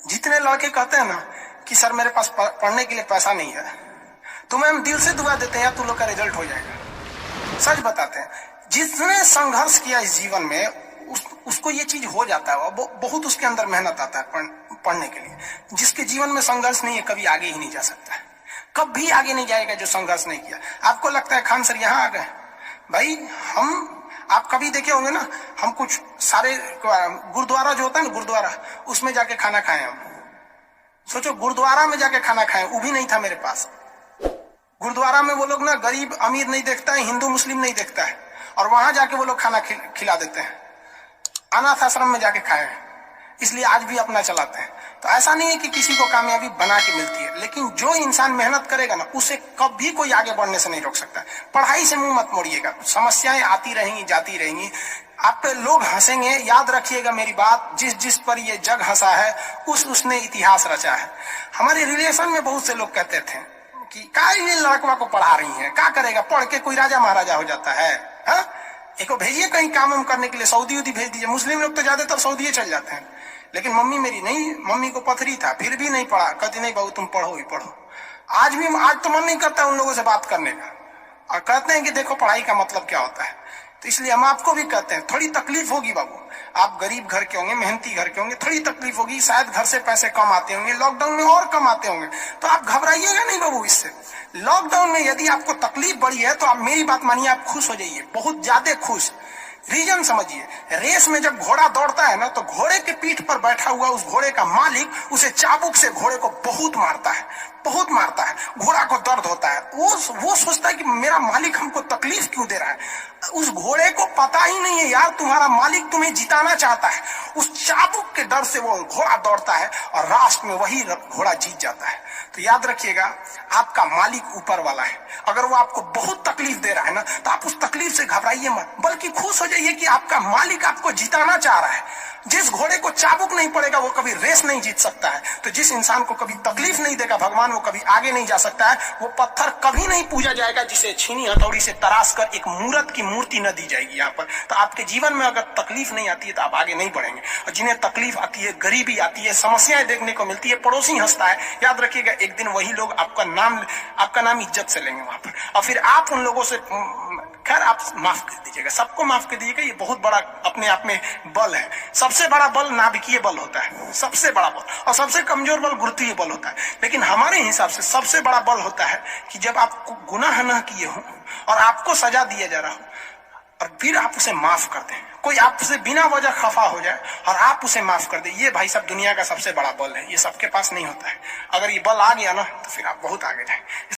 जितने लड़के कहते हैं ना कि सर मेरे पास पढ़ने के लिए पैसा नहीं है, तो मैम दिल से दुआ देते हैं तुम लोग का रिजल्ट हो जाएगा। सच बताते हैं, जिसने संघर्ष किया इस जीवन में उसको ये चीज हो जाता है। बहुत उसके अंदर मेहनत आता है पढ़ने के लिए। जिसके जीवन में संघर्ष नहीं है कभी आगे ही नहीं जा सकता है, कभी आगे नहीं जाएगा जो संघर्ष नहीं किया। आपको लगता है खान सर यहाँ आ गए, भाई आप कभी देखे होंगे ना, हम कुछ सारे गुरुद्वारा जो होता है ना, गुरुद्वारा उसमें जाके खाना खाए हम। सोचो गुरुद्वारा में जाके खाना खाए, वो भी नहीं था मेरे पास। गुरुद्वारा में वो लोग ना गरीब अमीर नहीं देखता है, हिंदू मुस्लिम नहीं देखता है, और वहां जाके वो लोग खाना खिला देते हैं। अनाथ आश्रम में जाके खाए, इसलिए आज भी अपना चलाते हैं। तो ऐसा नहीं है कि किसी को कामयाबी बना के मिलती है, लेकिन जो इंसान मेहनत करेगा ना उसे कभी कोई आगे बढ़ने से नहीं रोक सकता। पढ़ाई से मुंह मत मोड़िएगा, समस्याएं आती रहेंगी जाती रहेंगी, आप पे लोग हंसेंगे। याद रखिएगा मेरी बात, जिस पर ये जग हंसा है उसने इतिहास रचा है। हमारे रिलेशन में बहुत से लोग कहते थे कि का ये लड़कवा को पढ़ा रही है, क्या करेगा, पढ़ के कोई राजा महाराजा हो जाता है। एको भेजिए कहीं काम करने के लिए, सऊदी उदी भेज दीजिए। मुस्लिम लोग तो ज्यादातर सऊदी चल जाते हैं, लेकिन मम्मी मेरी नहीं, मम्मी को पथरी था फिर भी नहीं पढ़ा। कहती नहीं बाबू तुम पढ़ो ही पढ़ो। आज तो मन नहीं करता उन लोगों से बात करने का, और कहते हैं कि देखो पढ़ाई का मतलब क्या होता है। तो इसलिए हम आपको भी कहते हैं थोड़ी तकलीफ होगी बाबू, आप गरीब घर के होंगे, मेहनती घर के होंगे, थोड़ी तकलीफ होगी, शायद घर से पैसे कम आते होंगे, लॉकडाउन में और कम आते होंगे, तो आप घबराइएगा नहीं बाबू। इससे लॉकडाउन में यदि आपको तकलीफ बढ़ी है तो आप मेरी बात मानिए, आप खुश हो जाइए, बहुत ज्यादा खुश। रीजन समझिए, रेस में जब घोड़ा दौड़ता है ना तो घोड़े के पीठ पर बैठा हुआ उस घोड़े का मालिक उसे चाबुक से घोड़े को बहुत मारता है, बहुत मारता है। घोड़ा को दर्द होता है, वो सोचता है कि मेरा मालिक हमको तकलीफ क्यों दे रहा है। उस घोड़े को पता ही नहीं है यार तुम्हारा मालिक तुम्हें जिताना चाहता है। उस चाबुक के डर से वो घोड़ा दौड़ता है और लास्ट में वही घोड़ा जीत जाता है। तो याद रखिएगा, आपका मालिक ऊपर वाला है। अगर वो आपको बहुत तकलीफ दे रहा है ना तो आप उस तकलीफ से घबराइए मत, बल्कि खुश हो जाइए कि आपका मालिक आपको जिताना चाह रहा है। जिस घोड़े को चाबुक नहीं पड़ेगा वो कभी रेस नहीं जीत सकता है। तो जिस इंसान को कभी तकलीफ नहीं देगा भगवान, वो कभी आगे नहीं जा सकता है। वो पत्थर कभी नहीं पूजा जाएगा जिसे छीनी हथौड़ी से तराश कर एक मूर्त की मूर्ति न दी जाएगी यहाँ पर। तो आपके जीवन में अगर तकलीफ नहीं आती है तो आप आगे नहीं बढ़ेंगे। और जिन्हें तकलीफ आती है, गरीबी आती है, समस्याएं देखने को मिलती है, पड़ोसी हंसता है, याद रखिएगा एक दिन वही लोग आपका नाम इज्जत से लेंगे वहां पर। और फिर आप उन लोगों से, खैर आप माफ कर दीजिएगा, सबको माफ कर दीजिएगा, ये बहुत बड़ा अपने आप में बल है। सबसे बड़ा बल नाभिकीय बल होता है, सबसे बड़ा बल, और सबसे कमजोर बल गुरुत्वीय बल होता है। लेकिन हमारे हिसाब से सबसे बड़ा बल होता है कि जब आप गुनाह न किए हो और आपको सजा दिया जा रहा हो और फिर आप उसे माफ कर दें। कोई आपसे बिना वजह खफा हो जाए और आप उसे माफ कर दे, ये भाई साहब दुनिया का सबसे बड़ा बल है। ये सबके पास नहीं होता है। अगर ये बल आ गया ना तो फिर आप बहुत आगे जाए।